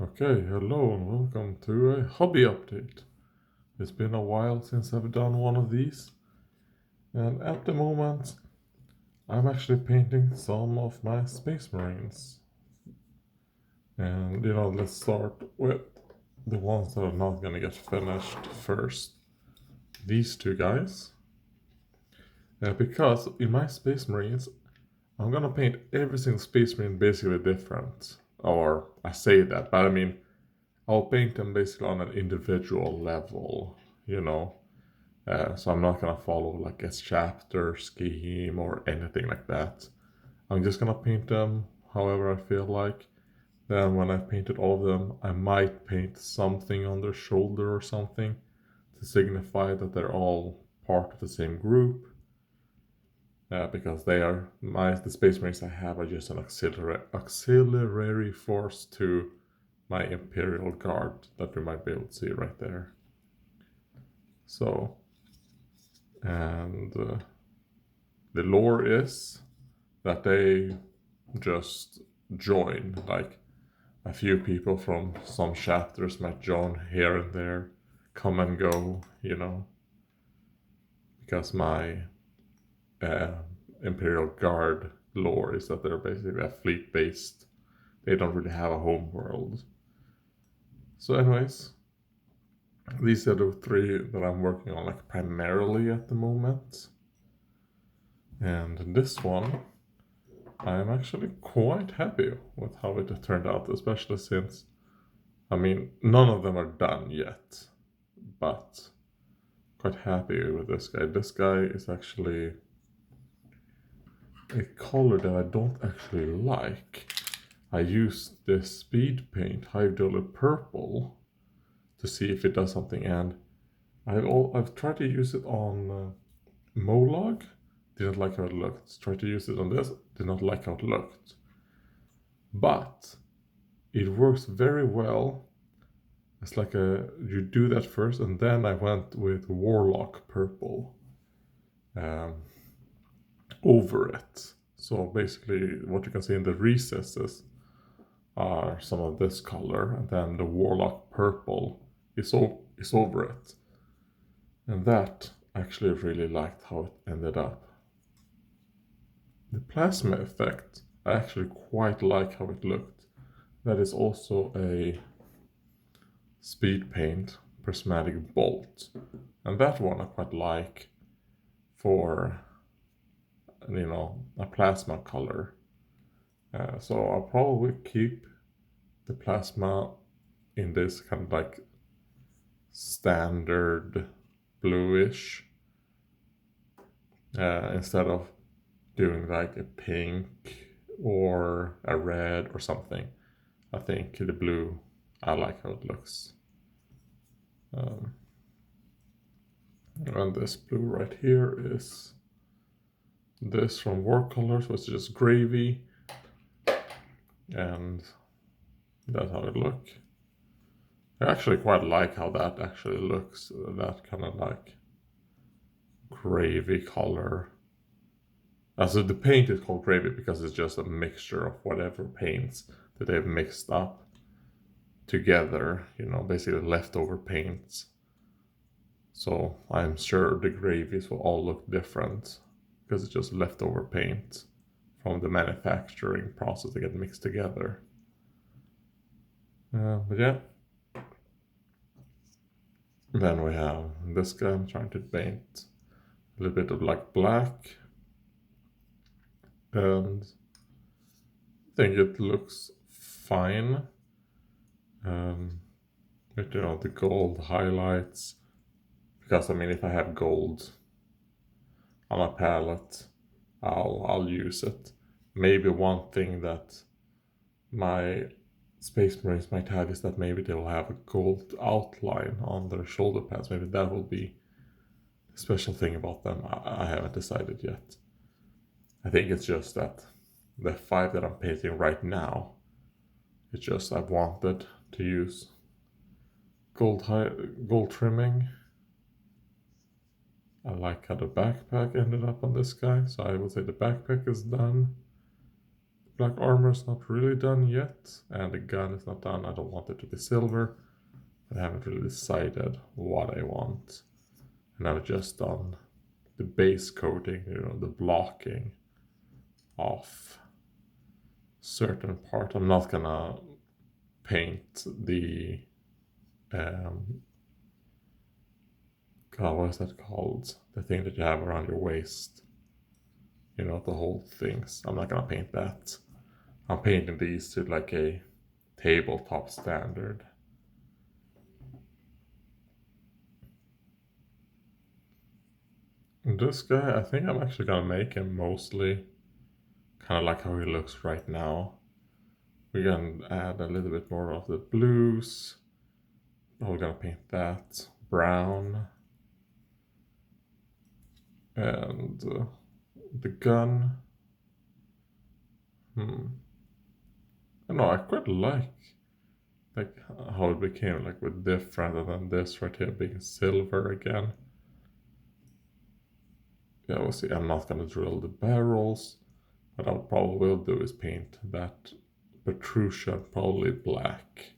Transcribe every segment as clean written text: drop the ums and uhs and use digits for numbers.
Okay, hello and welcome to a hobby update. It's been a while since I've done one of these, and at the moment I'm actually painting some of my Space Marines. And let's start with the ones that are not gonna get finished first. These two guys. Because in my Space Marines, I'm gonna paint every single Space Marine basically different. Or I say that, but I mean, I'll paint them basically on an individual level, you know. So I'm not gonna follow like a chapter scheme or anything like that. I'm just gonna paint them however I feel like. Then when I've painted all of them, I might paint something on their shoulder or something to signify that they're all part of the same group. Because the Space Marines I have are just an auxiliary force to my Imperial Guard that we might be able to see right there. So, and the lore is that they just join, like a few people from some chapters might join here and there, come and go, because my uh, Imperial Guard lore is that they're basically a fleet based, they don't really have a home world. So, anyways, these are the three that I'm working on, like primarily at the moment. And this one, I'm actually quite happy with how it turned out, especially since, I mean, none of them are done yet, but quite happy with this guy. This guy is actually a color that I don't actually like. I used this speed paint Hive Dollar Purple to see if it does something, and I've tried to use it on Molag, didn't like how it looked. Tried to use it on this, did not like how it looked. But it works very well. It's like you do that first, and then I went with Warlock Purple um, over it. So basically, what you can see in the recesses are some of this color, and then the Warlock Purple is over it. And that actually really liked how it ended up. The plasma effect, I actually quite like how it looked. That is also a speed paint prismatic bolt, and that one I quite like for a plasma color. So I'll probably keep the plasma in this kind of like standard bluish instead of doing like a pink or a red or something. I think the blue, I like how it looks. Um, and this blue right here is this from War Colors, which is just gravy, and that's how it looks. I actually quite like how that actually looks, that kind of like gravy color. So the paint is called gravy because it's just a mixture of whatever paints that they've mixed up together, basically leftover paints. So I'm sure the gravies will all look different because it's just leftover paint from the manufacturing process to get mixed together. But yeah. Then we have this guy. I'm trying to paint a little bit of like black, and I think it looks fine. With the gold highlights, because I mean, if I have gold on a palette, I'll use it. Maybe one thing that my Space Marines might have is that maybe they'll have a gold outline on their shoulder pads. Maybe that will be a special thing about them. I haven't decided yet. I think it's just that the 5 that I'm painting right now, it's just I've wanted to use gold trimming. I like how the backpack ended up on this guy, so I would say the backpack is done. black armor is not really done yet, and the gun is not done. I don't want it to be silver. I haven't really decided what I want. And I've just done the base coating, the blocking of certain part. I'm not gonna paint the God, what is that called? The thing that you have around your waist. The whole things. I'm not gonna paint that. I'm painting these to like a tabletop standard. And this guy, I think I'm actually gonna make him mostly kind of like how he looks right now. We're gonna add a little bit more of the blues. We're gonna paint that brown. And the gun. I don't know, I quite like how it became like with different, and then this right here being silver again. Yeah, we'll see. I'm not gonna drill the barrels. What I probably will do is paint that protrusion probably black,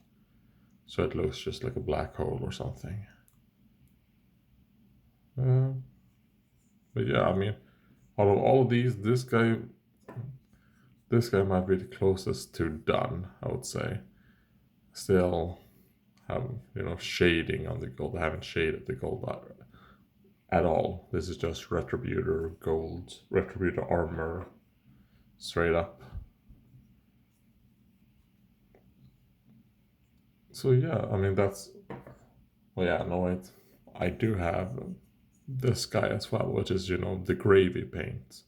so it looks just like a black hole or something. But yeah, I mean, out of all of these, this guy might be the closest to done, I would say. Still have shading on the gold. I haven't shaded the gold at all. This is just Retributor gold, Retributor armor, straight up. So yeah, I mean that's. Well, yeah, no wait, I do have this guy as well, which is the gravy paint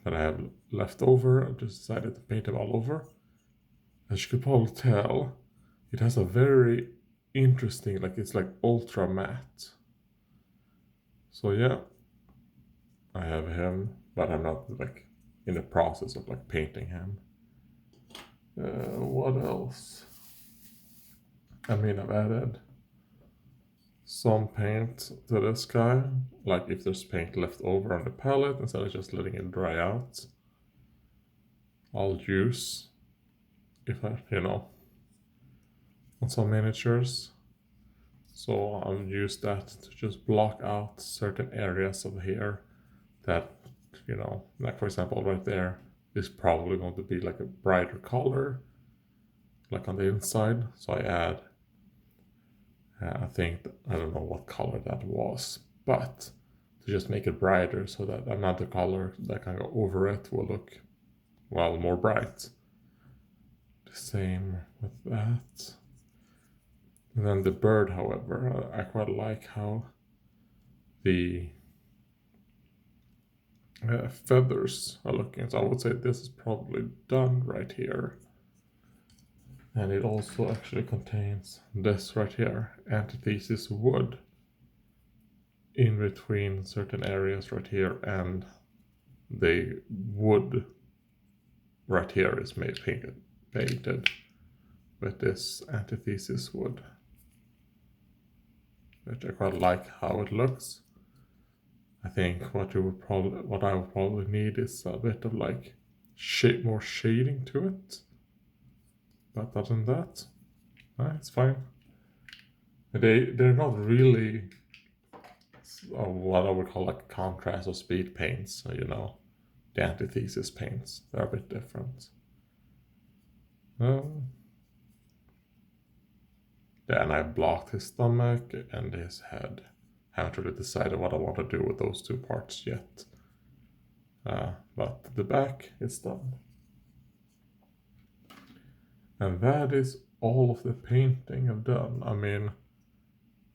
that I have left over. I just decided to paint it all over. As you could probably tell, it has a very interesting, it's like ultra matte. So yeah, I have him, but I'm not in the process of painting him. What else? I mean, I've added some paint to this guy, like if there's paint left over on the palette, instead of just letting it dry out, I'll use, if I, on some miniatures. So I'll use that to just block out certain areas of here that, like for example right there is probably going to be like a brighter color, like on the inside. So I add, I think, I don't know what color that was, but to just make it brighter so that another color that can go over it will look, well, more bright. The same with that. And then the bird, however, I quite like how the feathers are looking. So I would say this is probably done right here. And it also actually contains this right here, antithesis wood, in between certain areas right here, and the wood right here is painted with this antithesis wood, which I quite like how it looks. I think what I would probably need is a bit of more shading to it. But other than that, it's fine. They're not really what I would call contrast or speed paints. The antithesis paints. They're a bit different. Yeah, and I blocked his stomach and his head. I haven't really decided what I want to do with those two parts yet. But the back is done. And that is all of the painting I've done. I mean,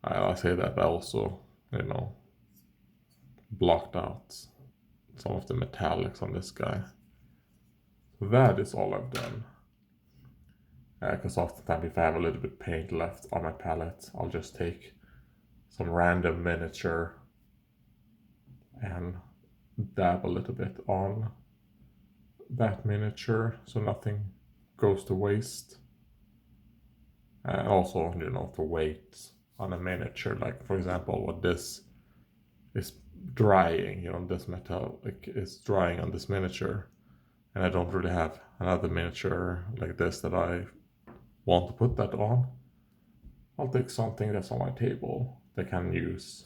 I say that I also, blocked out some of the metallics on this guy. That is all I've done. Because oftentimes if I have a little bit paint left on my palette, I'll just take some random miniature and dab a little bit on that miniature so nothing goes to waste. And also, to wait on a miniature, like for example, what this is drying, this metallic is drying on this miniature. and I don't really have another miniature like this that I want to put that on, I'll take something that's on my table that can use,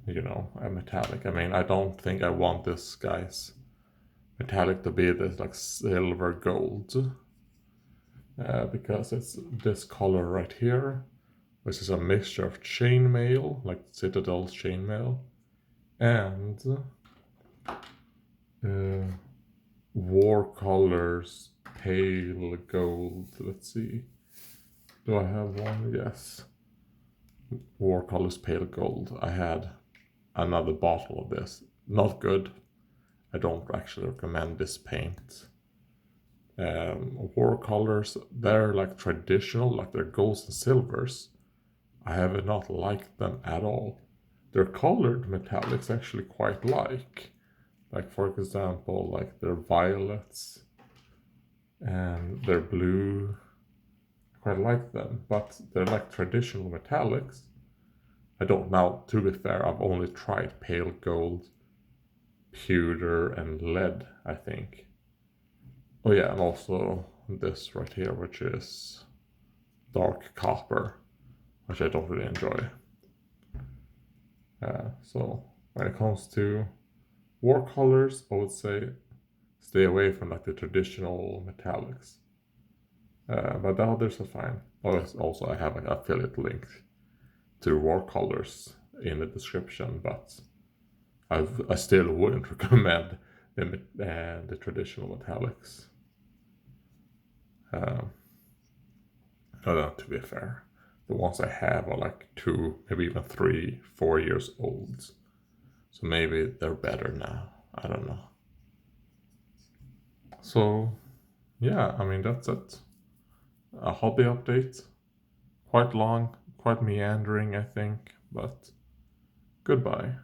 a metallic. I mean, I don't think I want this guy's metallic to be this like silver gold, because it's this color right here, which is a mixture of chainmail, like Citadel's chainmail, and War Colors pale gold. Let's see. Do I have one? Yes. War Colors pale gold. I had another bottle of this. Not good. I don't actually recommend this paint. War Colors, they're like traditional, like they're golds and silvers. I have not liked them at all. Their colored metallics actually quite like. Like for example, like their violets and their blue. I quite like them, but they're like traditional metallics. I don't now, to be fair, I've only tried pale gold, pewter, and lead, I think. Oh yeah, and also this right here, which is dark copper, which I don't really enjoy. So when it comes to war colors, I would say stay away from like the traditional metallics. But the others are fine. Also, I have an affiliate link to war colors in the description, but I still wouldn't recommend the traditional metallics. To be fair, the ones I have are like 2, maybe even 3, 4 years old. So maybe they're better now. I don't know. So, yeah, I mean, that's it. A hobby update. Quite long, quite meandering, I think, but goodbye.